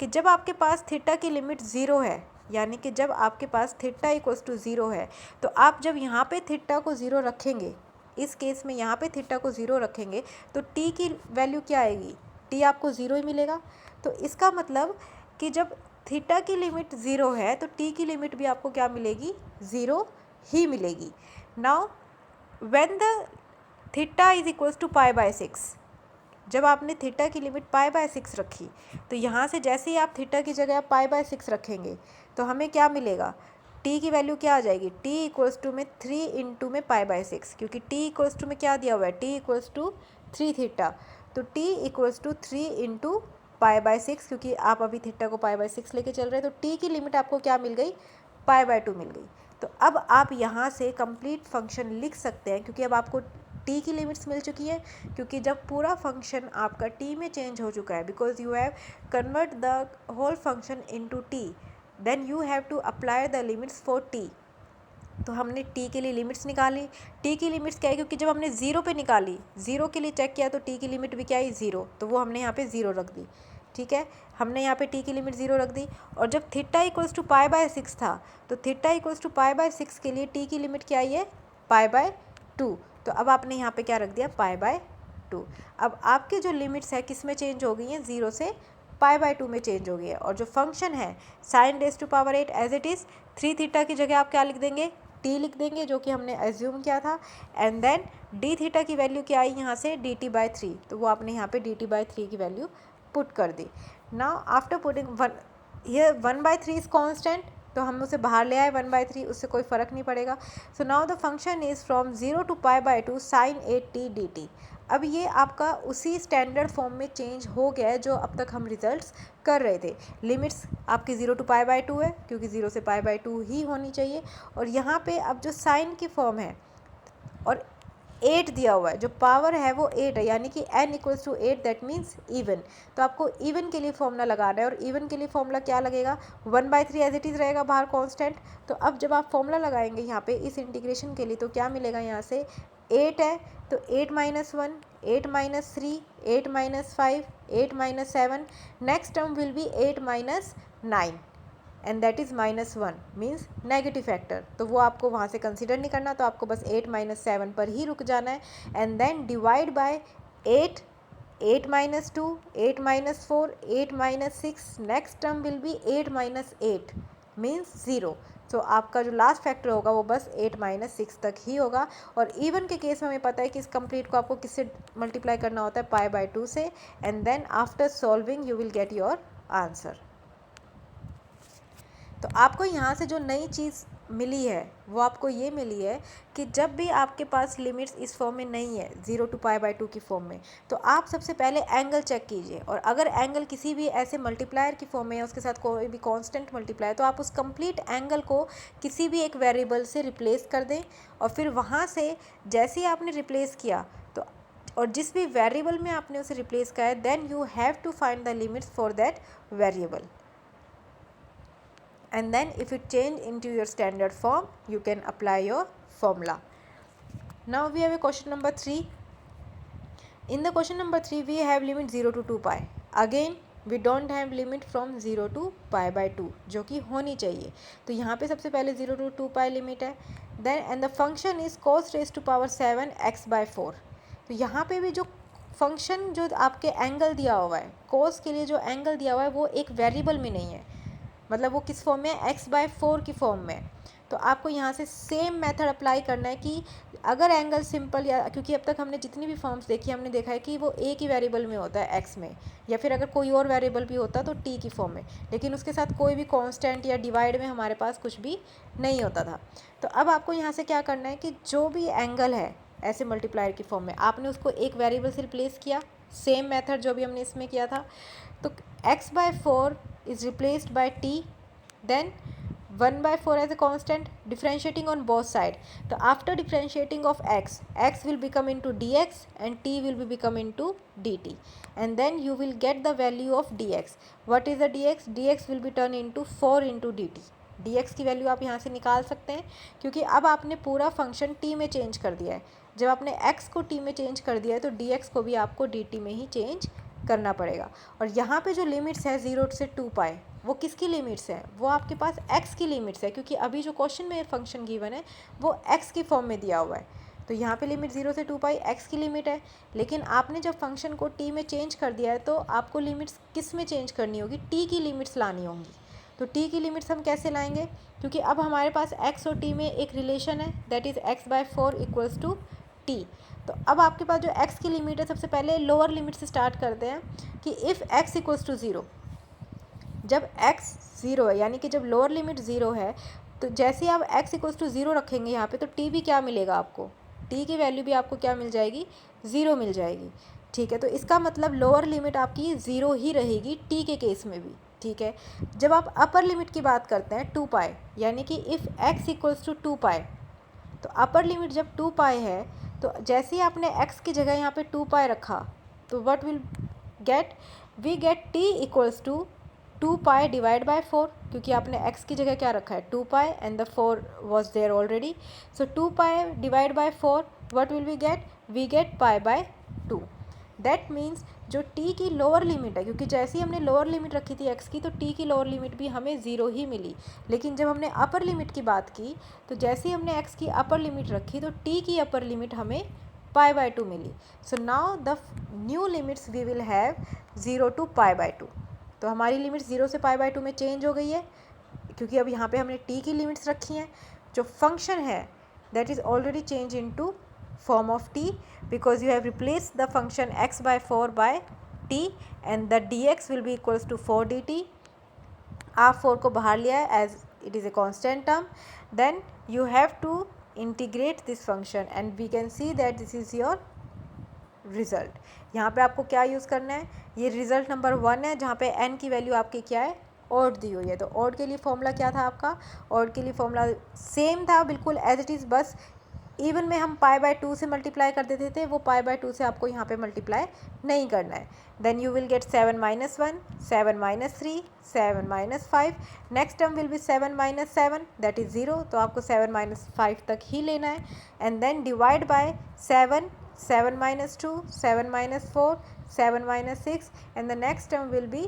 S1: कि जब आपके पास थीटा की लिमिट 0 है, यानी कि जब आपके पास थीटा इक्वल्स टू 0 है, तो आप जब यहाँ पे थीटा को 0 रखेंगे, इस केस में यहाँ पे थीटा को 0 रखेंगे तो t की वैल्यू क्या आएगी? t आपको 0 ही मिलेगा. तो इसका मतलब कि जब थीटा की लिमिट 0 है तो t की लिमिट भी आपको क्या मिलेगी? 0 ही मिलेगी. Now when the theta is equals to π/6, जब आपने थीटा की लिमिट π/6 रखी तो यहाँ से जैसे ही आप थीटा की जगह π/6 रखेंगे तो हमें क्या मिलेगा? t की वैल्यू क्या आ जाएगी? t इक्वल्स टू में 3 इंटू में π/6, क्योंकि t इक्वल्स टू में क्या दिया हुआ है? t equals to 3 theta. तो t इक्वल्स टू 3 इंटू π/6, क्योंकि आप अभी थीटा को π/6 लेके चल रहे हैं. तो t की लिमिट आपको क्या मिल गई? π/2 मिल गई. तो अब आप यहाँ से कंप्लीट फंक्शन लिख सकते हैं, क्योंकि अब आपको t की लिमिट्स मिल चुकी है, क्योंकि जब पूरा फंक्शन आपका t में चेंज हो चुका है, because you have convert the whole function into t, then you have to apply the limits for t। तो हमने t के लिए लिमिट्स निकाली। t की लिमिट्स क्या है, क्योंकि जब हमने 0 पे निकाली, 0 के लिए चेक किया तो t की लिमिट भी क्या है 0, तो वो हमने यहाँ पे 0 रख दी। ठीक है, हमने यहाँ पे t की लिमिट 0 रख दी। और जब थीटा इक्वल्स टू π/6 था, तो थीटा इक्वल्स टू π/6 के लिए t की लिमिट क्या आई है π/2, तो अब आपने यहाँ पे क्या रख दिया π/2। अब आपके जो लिमिट्स है किस में चेंज हो गई हैं, 0 से π/2 में चेंज हो गई है। और जो फंक्शन है sin⁸ as it is, 3 theta की जगह आप क्या लिख देंगे, t लिख देंगे, जो कि हमने एज्यूम किया था। एंड देन d थीटा की वैल्यू क्या आई यहाँ से dt/3, तो वो आपने यहाँ पे dt/3 की वैल्यू पुट कर दी। Now after putting here 1/3 is constant, तो हम उसे बाहर ले आए 1/3, उससे कोई फ़र्क नहीं पड़ेगा। सो now the function is from 0 to π/2 sin 8t dt। अब ये आपका उसी स्टैंडर्ड फॉर्म में चेंज हो गया है जो अब तक हम रिजल्ट्स कर रहे थे। लिमिट्स आपकी 0 to π/2 है, क्योंकि 0 से π/2 ही होनी चाहिए। और यहाँ पे अब जो साइन की फॉर्म है और 8 दिया हुआ है, जो पावर है वो 8 है, यानी कि n equals to 8, that means even. तो आपको इवन के लिए फॉर्मूला लगाना है, और इवन के लिए फॉर्मूला क्या लगेगा, 1/3 एज इट इज़ रहेगा बाहर कांस्टेंट। तो अब जब आप फॉर्मूला लगाएंगे यहाँ पे इस इंटीग्रेशन के लिए, तो क्या मिलेगा, यहाँ से 8 है तो 8 - 1, 8 - 3, 8 - 5, 8 - 7, next term will be 8 - 9 and that is -1 means negative factor. तो वो आपको वहाँ से कंसिडर नहीं करना, तो आपको बस 8 - 7 पर ही रुक जाना है। And then divide by 8, 8 - 2, 8 - 4, 8 - 6, next term will be 8 - 8 means 0। तो आपका जो लास्ट फैक्टर होगा वो बस 8 - 6 तक ही होगा। और इवन के केस में हमें पता है कि इस कंप्लीट को आपको किससे मल्टीप्लाई करना होता है, π/2 से। And then after solving you will get your answer. तो आपको यहाँ से जो नई चीज़ मिली है वो आपको ये मिली है कि जब भी आपके पास लिमिट्स इस फॉर्म में नहीं है, 0 to π/2 की फॉर्म में, तो आप सबसे पहले एंगल चेक कीजिए। और अगर एंगल किसी भी ऐसे मल्टीप्लायर की फॉर्म में है, उसके साथ कोई भी कांस्टेंट मल्टीप्लायर, तो आप उस कंप्लीट एंगल को किसी भी एक वेरिएबल से रिप्लेस कर दें। और फिर वहाँ से जैसे ही आपने रिप्लेस किया, तो और जिस भी वेरिएबल में आपने उसे रिप्लेस किया है, then you have to find the limits for that variable. And then if it change into your standard form, you can apply your formula. Now we have a question number 3. In the question number 3 we have limit 0 to 2 pi. Again we don't have limit from 0 to π/2, जो कि होनी चाहिए। तो यहाँ पे सबसे पहले 0 to 2 pi limit है। Then and the function is cos raised to power 7 x/4। तो यहाँ पे भी जो फंक्शन जो आपके एंगल दिया हुआ है, कोस के लिए जो एंगल दिया हुआ है वो एक वेरिएबल में नहीं है, मतलब वो किस फॉर्म में है, x/4 की फॉर्म में। तो आपको यहाँ से सेम मेथड अप्लाई करना है कि अगर एंगल सिंपल, या क्योंकि अब तक हमने जितनी भी फॉर्म्स देखी हमने देखा है कि वो एक ही वेरिएबल में होता है x में, या फिर अगर कोई और वेरिएबल भी होता तो t की फॉर्म में, लेकिन उसके साथ कोई भी कांस्टेंट या डिवाइड में हमारे पास कुछ भी नहीं होता था। तो अब आपको यहाँ से क्या करना है कि जो भी एंगल है ऐसे मल्टीप्लायर की फॉर्म में, आपने उसको एक वेरिएबल से रिप्लेस किया, सेम मेथड जो भी हमने इसमें किया था। तो x/4 is replaced by t, then 1/4 as a constant, differentiating on both side. So after differentiating of x will become into dx and t will be become into dt, and then you will get the value of dx. What is the dx? dx will be turned into 4 into dt. dx की value आप यहाँ से निकाल सकते हैं, क्योंकि अब आपने पूरा फंक्शन t में चेंज कर दिया है। जब आपने x को t में चेंज कर दिया है तो dx को भी आपको dt में ही चेंज करना पड़ेगा। और यहाँ पे जो लिमिट्स है 0 से 2 पाई, वो किसकी लिमिट्स है, वो आपके पास x की लिमिट्स है, क्योंकि अभी जो क्वेश्चन में फंक्शन गिवन है वो x की फॉर्म में दिया हुआ है। तो यहाँ पे लिमिट 0 से 2 पाई x की लिमिट है, लेकिन आपने जब फंक्शन को t में चेंज कर दिया है तो आपको लिमिट्स किस में चेंज करनी होगी, t की लिमिट्स लानी होंगी। तो t की लिमिट्स हम कैसे लाएंगे, क्योंकि अब हमारे पास x और t में एक रिलेशन है, that is x/4 equals to t। तो अब आपके पास जो x की लिमिट है, सबसे पहले लोअर लिमिट से स्टार्ट करते हैं कि इफ़ x इक्वल्स टू 0, जब x 0 है, यानी कि जब लोअर लिमिट 0 है, तो जैसे ही आप x इक्वल्स टू 0 रखेंगे यहाँ पे, तो t भी क्या मिलेगा आपको, t की वैल्यू भी आपको क्या मिल जाएगी, 0 मिल जाएगी। ठीक है, तो इसका मतलब लोअर लिमिट आपकी 0 ही रहेगी t के केस में भी। ठीक है। जब आप अपर लिमिट की बात करते हैं 2 पाई, यानी कि इफ़ x इक्वल्स टू 2 पाई, तो अपर लिमिट जब 2 पाई है तो जैसे ही आपने x की जगह यहाँ पे 2 पाई रखा तो what will get, we get t equals to 2 pi divide by 4, क्योंकि आपने x की जगह क्या रखा है 2 pi and the 4 was there already. So 2 pi divide by 4 what will we get pi by 2। That means जो t की lower limit है, क्योंकि जैसे ही हमने लोअर लिमिट रखी थी x की तो t की लोअर लिमिट भी हमें 0 ही मिली, लेकिन जब हमने अपर लिमिट की बात की तो जैसे ही हमने x की अपर लिमिट रखी तो t की अपर लिमिट हमें पाई बाय 2 मिली। So now the new limits we will have 0 to pi by 2। तो हमारी लिमिट 0 से पाई बाय 2 में चेंज हो गई है, क्योंकि अब यहाँ पे हमने t की लिमिट्स रखी हैं। जो फंक्शन है that is already change into form of t, because you have replaced the function x by 4 by t and the dx will be equals to 4 dt। आप 4 को बाहर लिया है as it is a constant term, then you have to integrate this function and we can see that this is your result। यहाँ पे आपको क्या use करना है, ये रिजल्ट नंबर 1 है जहाँ पे n की वैल्यू आपकी क्या है ऑड दी हुई है। तो ऑड के लिए फॉर्मूला क्या था आपका, ऑड के लिए फॉर्मूला सेम था बिल्कुल एज इट इज़, बस इवन में हम पाई बाय 2 से मल्टीप्लाई कर देते थे, वो पाई बाय 2 से आपको यहाँ पे मल्टीप्लाई नहीं करना है। Then you will get 7 minus 1, 7 minus 3, 7 minus 5, next term will be 7 minus 7 that is 0, तो आपको 7 माइनस 5 तक ही लेना है। And then divide by 7, 7 minus 2, 7 minus 4, 7 minus 6 and the next term will be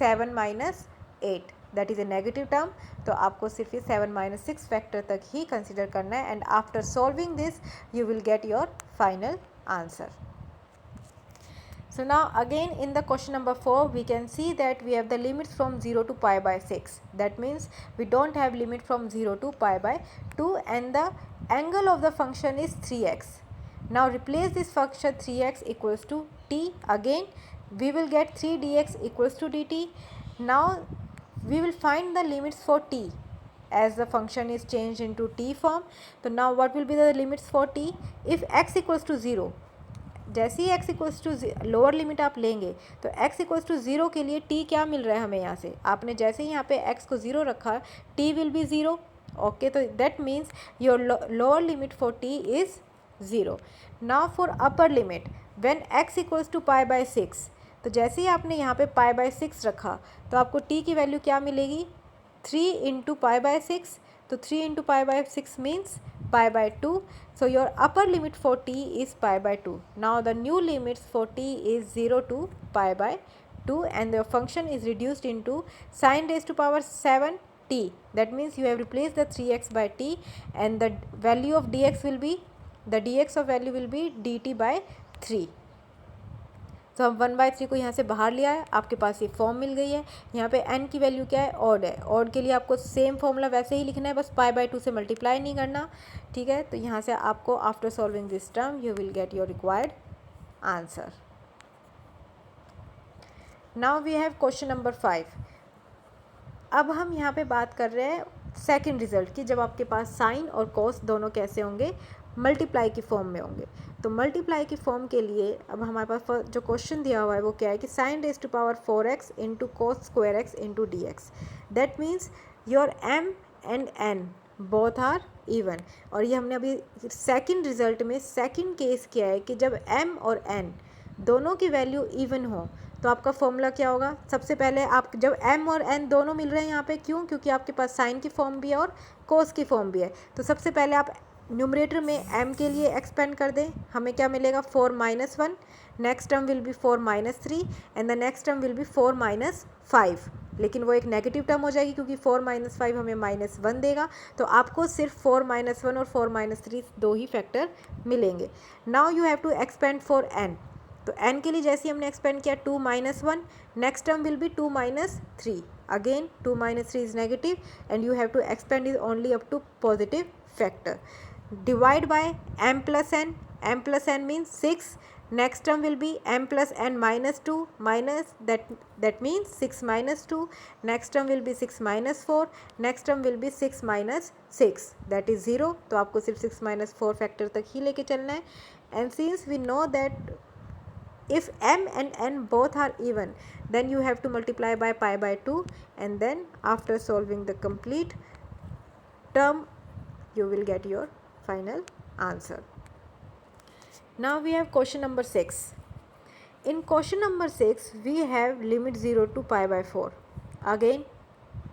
S1: 7 minus 8 that is a negative term. तो आपको सिर्फ ये 7 माइनस 6 फैक्टर तक ही कंसिडर करना है and after solving this you will get your final answer. So now again in the question number 4 we can see that we have the limits from 0 to pi by 6. That means we don't have limit from 0 to pi by 2 and the angle of the function is 3x. Now replace this function 3x equals to t, again we will get 3 dx equals to dt. Now we will find the limits for t as the function is changed into t form. So now what will be the limits for t if x equals to 0, जैसे ही x equals to lower limit आप लेंगे तो x equals to 0 के लिए t क्या मिल रहा है हमें, यहाँ से आपने जैसे ही यहाँ पे x को 0 रखा t विल बी 0, ओके। तो that means your lower limit for t is 0। Now for upper limit when x equals to pi by 6, तो जैसे ही आपने यहाँ पे पाई बाय 6 रखा तो आपको t की वैल्यू क्या मिलेगी 3 इंटू पाई बाय 6, तो 3 into pi by 6 means pi by 2. So your upper limit for t is pi by 2. Now the new limits for t is 0 to pi by 2 and the function is reduced into sin raised to power 7 t. That means you have replaced the 3x by t and the value of dx will be, the dx of value will be dt by 3. तो हम 1/3 को यहाँ से बाहर लिया है, आपके पास ये फॉर्म मिल गई है। यहाँ पे n की वैल्यू क्या है ऑड है, ऑड के लिए आपको सेम फॉर्मूला वैसे ही लिखना है, बस पाई बाय 2 से मल्टीप्लाई नहीं करना, ठीक है। तो यहाँ से आपको after solving this term you will get your required answer. Now we have question number 5। अब हम यहाँ पे बात कर रहे हैं सेकंड रिजल्ट की, जब आपके पास साइन और कॉस दोनों कैसे होंगे, मल्टीप्लाई की फॉर्म में होंगे। तो मल्टीप्लाई की फॉर्म के लिए अब हमारे पास जो क्वेश्चन दिया हुआ है वो क्या है कि sine raise to power 4x into cos square x into d x. That means your m and n both are even. और ये हमने अभी सेकंड रिजल्ट में सेकंड केस किया है कि जब m और n दोनों की वैल्यू इवन हो तो आपका फॉर्मूला क्या होगा। सबसे पहले आप जब m और n दोनों मिल रहे हैं यहाँ पे, क्यों, क्योंकि आपके पास साइन की फॉर्म भी है और कोस की फॉर्म भी है। तो सबसे पहले आप न्यूमरेटर में m के लिए एक्सपेंड कर दें, हमें क्या मिलेगा 4 minus 1, next term will B 4 minus 3 and the next term will B 4 minus 5, लेकिन वो एक नेगेटिव टर्म हो जाएगी क्योंकि 4 माइनस 5 हमें माइनस 1 देगा। तो आपको सिर्फ 4 माइनस 1 और 4 माइनस 3 दो ही फैक्टर मिलेंगे। Now you have to expand for n। तो n के लिए जैसे ही हमने एक्सपेंड किया 2 minus 1, next term will be 2 minus 3, again 2 minus 3 is negative and you have to expand is only up to positive factor. Divide by m plus n means 6, next term will be m plus n minus 2 minus that means 6 minus 2, next term will be 6 minus 4, next term will be 6 minus 6 that is 0। तो आपको सिर्फ 6 minus 4 factor तक ही लेके चलना है। and since we know that if m and n both are even, then you have to multiply by pi by 2, and then after solving the complete term you will get your final answer. Now we have question number 6. In question number 6 we have limit 0 to pi by 4. Again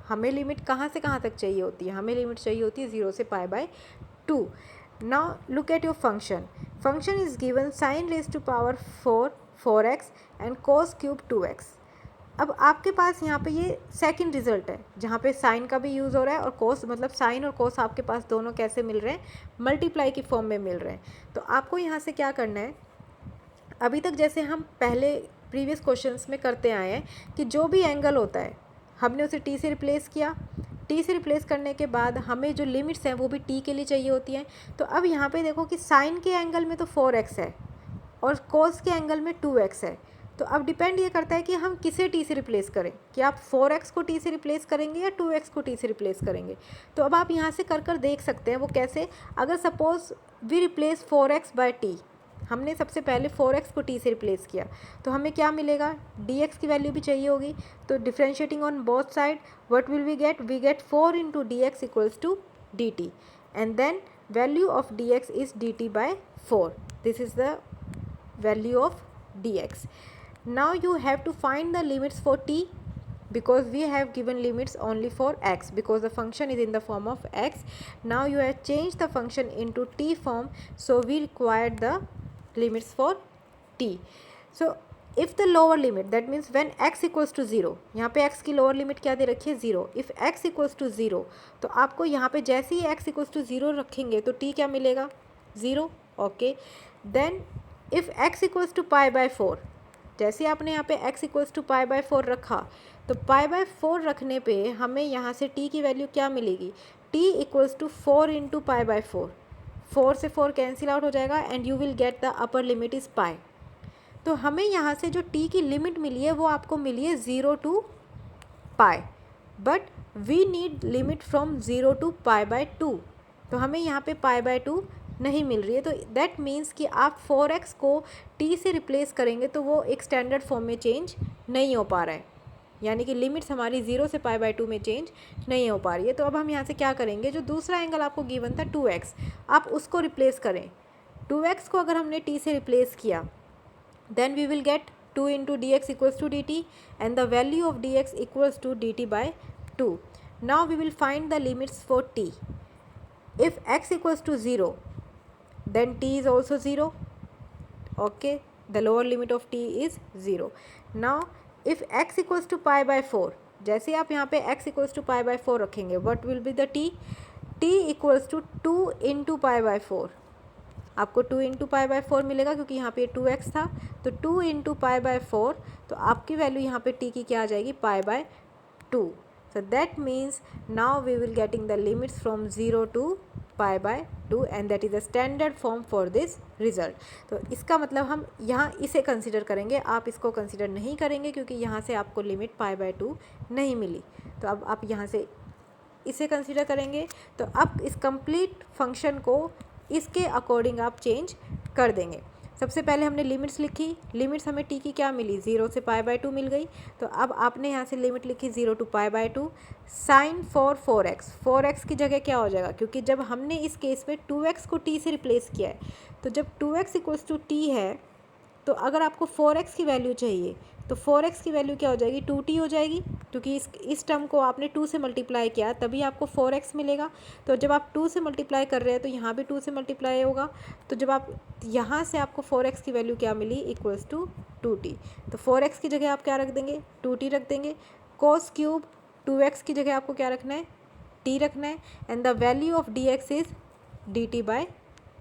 S1: हमें limit कहाँ से कहाँ तक चाहिए होती है, हमें limit चाहिए होती है 0 से pi by 2. Now look at your function. Function is given sine raise to power 4x and cos cube 2x. अब आपके पास यहाँ पे ये सेकंड रिजल्ट है जहाँ पे साइन का भी यूज़ हो रहा है और कोस, मतलब साइन और कोस आपके पास दोनों कैसे मिल रहे हैं, मल्टीप्लाई की फॉर्म में मिल रहे हैं. तो आपको यहाँ से क्या करना है, अभी तक जैसे हम पहले प्रीवियस क्वेश्चंस में करते आए हैं कि जो भी एंगल होता है हमने उसे t से रिप्लेस किया. t से रिप्लेस करने के बाद हमें जो लिमिट्स हैं वो भी t के लिए चाहिए होती हैं. तो अब यहाँ पे देखो कि साइन के एंगल में तो 4x है और कोस के एंगल में 2x है. तो अब डिपेंड ये करता है कि हम किसे t से रिप्लेस करें, कि आप 4x को t से रिप्लेस करेंगे या 2x को t से रिप्लेस करेंगे. तो अब आप यहाँ से कर देख सकते हैं वो कैसे. अगर suppose we replace 4x by t, हमने सबसे पहले 4x को t से रिप्लेस किया तो हमें क्या मिलेगा, dx की वैल्यू भी चाहिए होगी. तो differentiating on both side what will we get 4 into dx equals to dt, and then value of dx is dt by 4. This is the value of dx. Now you have to find the limits for t because we have given limits only for x because the function is in the form of x. Now you have changed the function into t form, so we required the limits for t. So if the lower limit, that means when x equals to 0, यहाँ पे x की lower limit क्या दे रखी है 0. if x equals to 0 तो आपको यहाँ पे जैसे ही x equals to 0 रखेंगे तो t क्या मिलेगा 0. Okay, then if x equals to pi by 4, जैसे आपने यहाँ पे x equals to pi by 4 रखा तो pi by 4 रखने पे हमें यहाँ से t की वैल्यू क्या मिलेगी, t equals to 4 into pi by 4. 4 से 4 कैंसिल आउट हो जाएगा and you will get the upper limit is पाई. तो हमें यहाँ से जो t की लिमिट मिली है वो आपको मिली है 0 to pi, but we need limit from 0 to pi by 2. तो हमें यहाँ पे पाई बाय 2 नहीं मिल रही है. तो दैट मीन्स कि आप 4x को t से रिप्लेस करेंगे तो वो एक स्टैंडर्ड फॉर्म में चेंज नहीं हो पा रहा है, यानी कि लिमिट्स हमारी 0 से पाई बाय 2 में चेंज नहीं हो पा रही है. तो अब हम यहाँ से क्या करेंगे, जो दूसरा एंगल आपको गिवन था 2x, आप उसको रिप्लेस करें. 2x को अगर हमने t से रिप्लेस किया then we will get 2 into d x equals to d t and the value of d x equals to d t by 2. Now we will find the limits for t. If x equals to 0 then t is also 0. okay, the lower limit of t is 0. now if x equals to pi by 4, जैसे ही आप यहाँ पे x equals to pi by 4 रखेंगे what will be the t equals to 2 into pi by 4. आपको 2 into pi by 4 मिलेगा क्योंकि यहाँ पे 2x था. तो 2 into pi by 4, तो आपकी वैल्यू यहाँ पे t की क्या आ जाएगी, pi by 2. so that means now we will getting the limits from 0 to pi by 2 and that is the standard form for this result. तो इसका मतलब हम यहाँ इसे कंसिडर करेंगे, आप इसको कंसिडर नहीं करेंगे क्योंकि यहाँ से आपको लिमिट pi by 2 नहीं मिली. तो अब आप यहाँ से इसे कंसिडर करेंगे. तो अब इस कंप्लीट फंक्शन को इसके अकॉर्डिंग आप चेंज कर देंगे. सबसे पहले हमने लिमिट्स लिखी, लिमिट्स हमें t की क्या मिली, 0 से पाई बाय 2 मिल गई. तो अब आपने यहाँ से लिमिट लिखी 0 to pi by 2. Sine for 4x की जगह क्या हो जाएगा, क्योंकि जब हमने इस केस में 2x को t से रिप्लेस किया है तो जब 2x इक्वल्स टू t है तो अगर आपको 4x की वैल्यू चाहिए तो 4x की वैल्यू क्या हो जाएगी, 2t हो जाएगी, क्योंकि इस टर्म को आपने 2 से मल्टीप्लाई किया तभी आपको 4x मिलेगा. तो जब आप 2 से मल्टीप्लाई कर रहे हैं तो यहाँ भी 2 से मल्टीप्लाई होगा. तो जब आप यहाँ से आपको 4x की वैल्यू क्या मिली, इक्वल्स टू 2t. तो 4x की जगह आप क्या रख देंगे, 2t रख देंगे. कोस क्यूब 2x की जगह आपको क्या रखना है, t रखना है. And the value of dx is dt by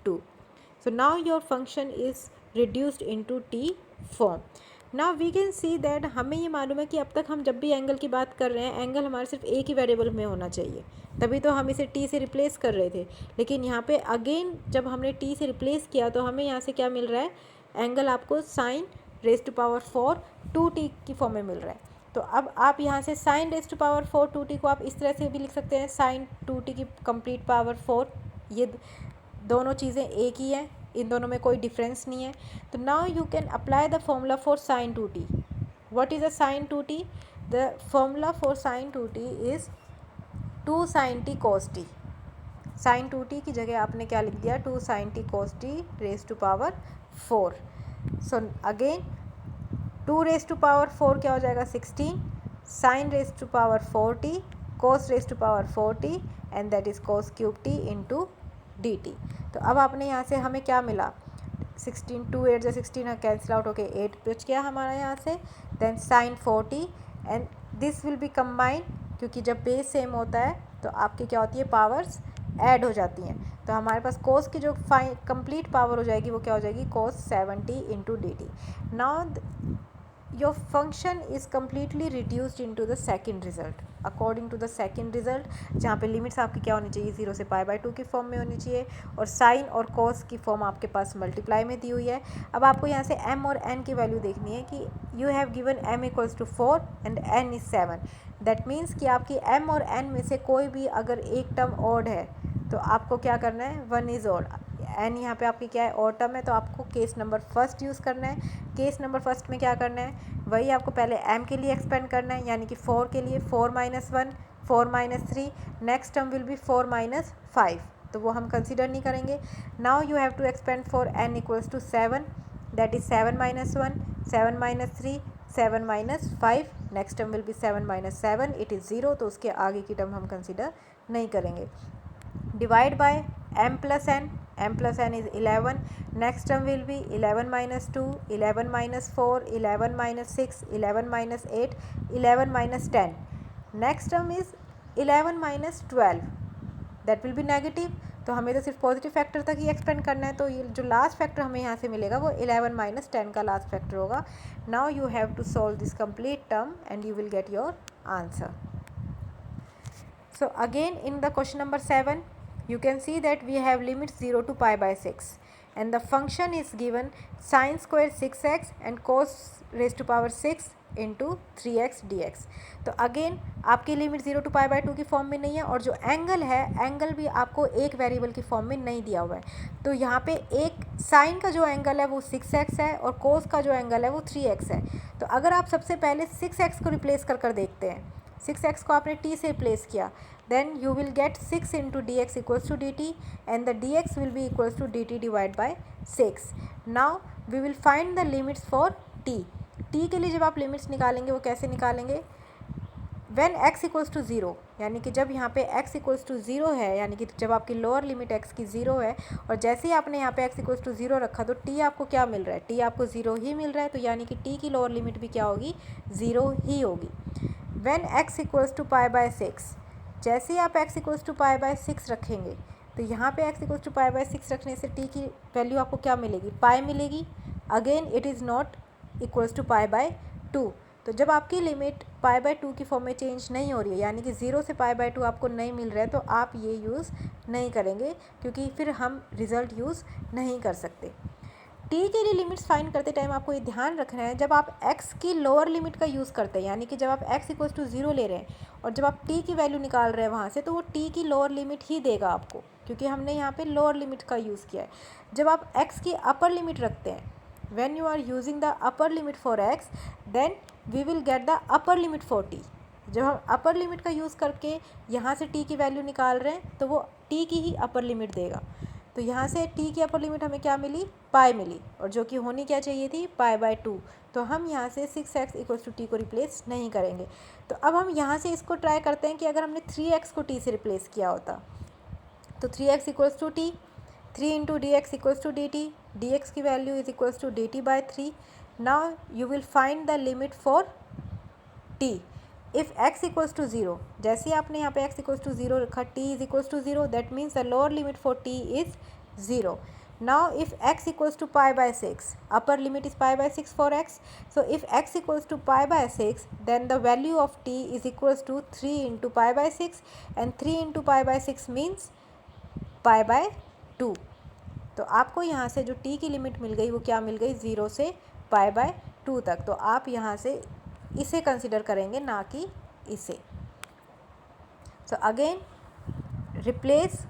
S1: 2. So now your function is reduced into t form. Now we can see that हमें ये मालूम है कि अब तक हम जब भी एंगल की बात कर रहे हैं एंगल हमारे सिर्फ एक ही वेरिएबल में होना चाहिए, तभी तो हम इसे t से रिप्लेस कर रहे थे. लेकिन यहाँ पे अगेन जब हमने t से रिप्लेस किया तो हमें यहाँ से क्या मिल रहा है, एंगल आपको sign raise to power 4 2t की फॉर्म में मिल रहा है. तो अब आप यहाँ से sign raise to power 4 2t को आप इस तरह से भी लिख सकते हैं, साइन 2t की कंप्लीट पावर 4. ये दोनों चीज़ें एक ही हैं, इन दोनों में कोई डिफरेंस नहीं है। तो now you can apply the formula for sine 2t। What is a sine 2t? The formula for sine 2t is 2 sin t cos t। Sine 2t की जगह आपने क्या लिख दिया? 2 sin t cos t raise to power 4। So again 2 raise to power 4 क्या हो जाएगा? 16 sine raise to power 4t cos raise to power 4t and that is cos cube t into d t. तो अब आपने यहाँ से हमें क्या मिला? 16 2 8 जो 16 कैंसिल आउट होके 8 बच गया हमारा यहाँ से। Then sine 40 and this will be combined, क्योंकि जब बेस सेम होता है तो आपकी क्या होती है? पावर्स ऐड हो जाती हैं। तो हमारे पास कोस की जो कंप्लीट पावर हो जाएगी वो क्या हो जाएगी? कोस 70 into d T. Now your function is completely reduced into the second result according to the second result, जहाँ पे लिमिट्स आपकी क्या होनी चाहिए? 0 से π/2 की फॉर्म में होनी चाहिए और साइन और कॉस की फॉर्म आपके पास मल्टीप्लाई में दी हुई है। अब आपको यहाँ से m और n की वैल्यू देखनी है कि you have given m equals to 4 and n is 7। That means कि आपकी m और n में से कोई भी अगर एक टर्म ऑड है तो आपको क्या करना है? 1 इज़ ऑड। एन यहाँ पे आपकी क्या है? ऑड टर्म है, तो आपको केस नंबर फर्स्ट यूज़ करना है। केस नंबर फर्स्ट में क्या करना है? वही आपको पहले m के लिए एक्सपेंड करना है, यानी कि 4 के लिए 4 - 1 4 - 3, नेक्स्ट टर्म विल बी 4 - 5, तो वो हम कंसिडर नहीं करेंगे। Now you have to expand for n equals to 7, that is 7 - 1 7 - 3 7 - 5, next term will be 7 - 7, it is 0, तो उसके आगे की टर्म हम कंसिडर नहीं करेंगे। Divide by m plus n is 11, next term will be 11 minus 2 11 minus 4 11 minus 6 11 minus 8 11 minus 10, next term is 11 minus 12, that will be negative, तो हमें तो सिर्फ पॉजिटिव फैक्टर तक ही एक्सपेंड करना है। तो ये जो लास्ट फैक्टर हमें यहाँ से मिलेगा वो 11 minus 10 का लास्ट फैक्टर होगा। Now you have to solve this complete term and you will get your answer. So again in the question number 7 you can see that we have limits 0 to π/6 and the function is given sin square 6x and cos raised to power 6 into 3x dx। तो again आपकी limit 0 to π/2 की form में नहीं है और जो angle है angle भी आपको एक वेरिएबल की फॉर्म में नहीं दिया हुआ है। तो यहाँ पे एक साइन का जो एंगल है वो 6x है और कोस का जो एंगल है वो 3x है। तो अगर आप सबसे पहले 6x को रिप्लेस कर देखते हैं, 6x को आपने t से रिप्लेस किया, then you will get 6 into dx equals to dt and the dx will be equals to dt divided by 6. Now we will find the limits for t के लिए जब आप लिमिट्स निकालेंगे वो कैसे निकालेंगे? when x equals to 0, यानी कि जब यहाँ पे x equals to 0 है, यानी कि जब आपकी लोअर लिमिट x की 0 है और जैसे ही आपने यहाँ पे x equals to 0 रखा तो t आपको क्या मिल रहा है? t आपको 0 ही मिल रहा है, तो यानी कि t की लोअर लिमिट भी क्या होगी? 0 ही होगी। when x equals to π/6, जैसे ही आप x इक्वल्स टू π/6 रखेंगे तो यहाँ पे x इक्वल्स टू π/6 रखने से t की वैल्यू आपको क्या मिलेगी? पाई मिलेगी। Again it is not equals to π/2, तो जब आपकी लिमिट π/2 की फॉर्म में चेंज नहीं हो रही है, यानी कि 0 से π/2 आपको नहीं मिल रहा है, तो आप ये यूज़ नहीं करेंगे क्योंकि फिर हम रिज़ल्ट यूज़ नहीं कर सकते। t के लिए लिमिट्स फाइंड करते टाइम आपको ये ध्यान रखना है, जब आप x की लोअर लिमिट का यूज़ करते हैं, यानी कि जब आप x इक्वल्स टू 0 ले रहे हैं और जब आप t की वैल्यू निकाल रहे हैं वहाँ से, तो वो t की लोअर लिमिट ही देगा आपको, क्योंकि हमने यहाँ पे लोअर लिमिट का यूज़ किया है। जब आप x की अपर लिमिट रखते हैं, when you are using the upper limit for x, then we will get the upper limit for t। जब हम अपर लिमिट का यूज़ करके यहाँ से t की वैल्यू निकाल रहे हैं तो वो t की ही अपर लिमिट देगा। तो यहाँ से t की अपर लिमिट हमें क्या मिली? पाई मिली, और जो कि होनी क्या चाहिए थी? π/2। तो हम यहाँ से 6x इक्वल्स टू t को रिप्लेस नहीं करेंगे। तो अब हम यहाँ से इसको ट्राई करते हैं कि अगर हमने 3x को t से रिप्लेस किया होता तो 3x equals to t, 3 into d x equals to d t, d x की value is equals to d t by 3। Now you will find the limit for t if x equals to 0। जैसे ही आपने यहाँ पे x equals to 0 रखा, t is equals to 0, that means the lower limit for t is 0. Now if x equals to π/6, upper limit is π/6 for x, so if x equals to π/6, then the value of t is equals to 3 into π/6 and 3 into π/6 means π/2. तो आपको यहाँ से जो t की limit मिल गई वो क्या मिल गई? 0 से π/2 तक। तो आप यहाँ से इसे कंसिडर करेंगे, ना कि इसे। सो अगेन रिप्लेस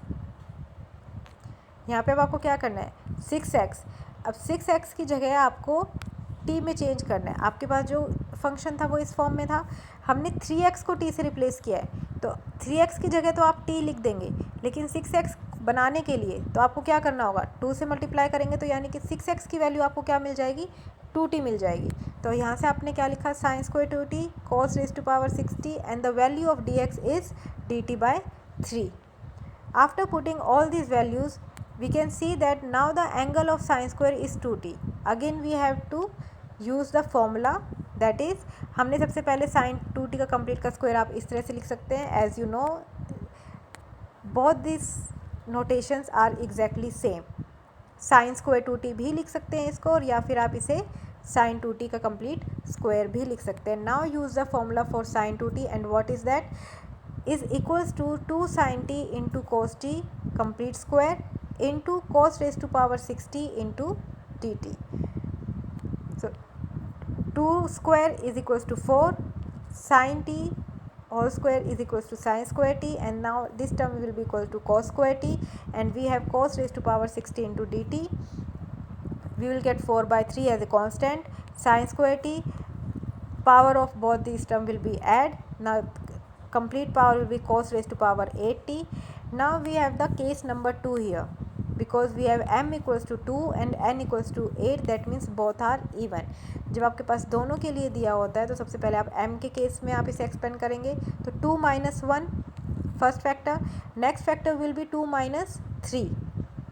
S1: यहाँ पे अब आपको क्या करना है 6x, अब 6x की जगह आपको t में चेंज करना है। आपके पास जो फंक्शन था वो इस फॉर्म में था, हमने 3x को t से रिप्लेस किया है, तो 3x की जगह तो आप t लिख देंगे, लेकिन 6x बनाने के लिए तो आपको क्या करना होगा 2 से मल्टीप्लाई करेंगे, तो यानी कि 6x की वैल्यू आपको क्या मिल जाएगी 2t मिल जाएगी। तो यहाँ से आपने क्या लिखा sine square 2t cos raise to power 6t and the value of dx is dt by 3। After putting all these values, we can see that now the angle of sine square is 2t. Again we have to use the formula, that is हमने सबसे पहले sin 2t का complete का square आप इस तरह से लिख सकते हैं। As you know, both these notations are exactly same. sin square 2t भी लिख सकते हैं इसको, और या फिर आप इसे sin 2t का कंप्लीट स्क्वायर भी लिख सकते हैं। Now use the formula for sin 2t, and what is that? Is equals to 2 sin t into cos t complete square into cos raised to power 6t into dt. So 2 square is equals to 4 sin t whole square is equals to sin square t, and now this term will be equal to cos square t, and we have cos raised to power 60 into dt. We will get 4 by 3 as a constant. Sin square t, power of both these term will be add. Now complete power will be cos raised to power 8t. Now we have the case number 2 here, because we have m equals to 2 and n equals to 8, that means both are even. जब आपके पास दोनों के लिए दिया होता है तो सबसे पहले आप m के केस में आप इसे एक्सपेंड करेंगे, तो 2 minus 1 first factor, next factor will be 2 minus 3,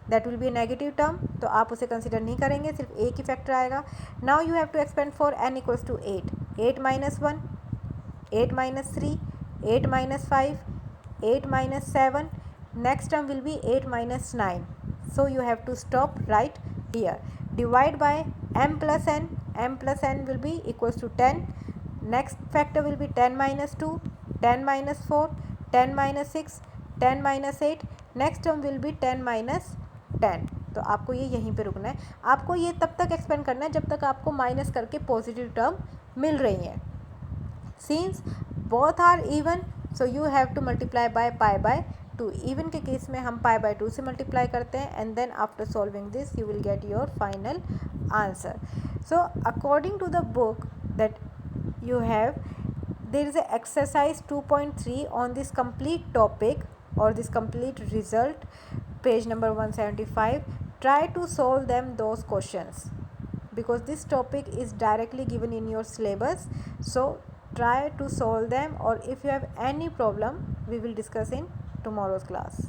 S1: that will be a negative term, तो आप उसे कंसिडर नहीं करेंगे, सिर्फ एक ही फैक्टर आएगा। Now you have to expand for n equals to 8, 8 minus 1, 8 minus 3, 8 minus 5, 8 minus 7, next term will be 8 minus 9. So you have to stop right here. Divide by m plus n will be equals to 10. Next factor will be 10 minus 2, 10 minus 4, 10 minus 6, 10 minus 8. Next term will be 10 minus 10. तो आपको ये यहीं पे रुकना है, आपको ये तब तक एक्सपेंड करना है जब तक आपको माइनस करके पॉजिटिव टर्म मिल रही हैं। Since both are even, so you have to multiply by pi by 2. Even के केस में हम pi by 2 से multiply करते हैं, and then after solving this you will get your final answer. So according to the book that you have, there is a exercise 2.3 on this complete topic or this complete result, page number 175. Try to solve them those questions, because this topic is directly given in your syllabus. So try to solve them, or if you have any problem we will discuss in tomorrow's class.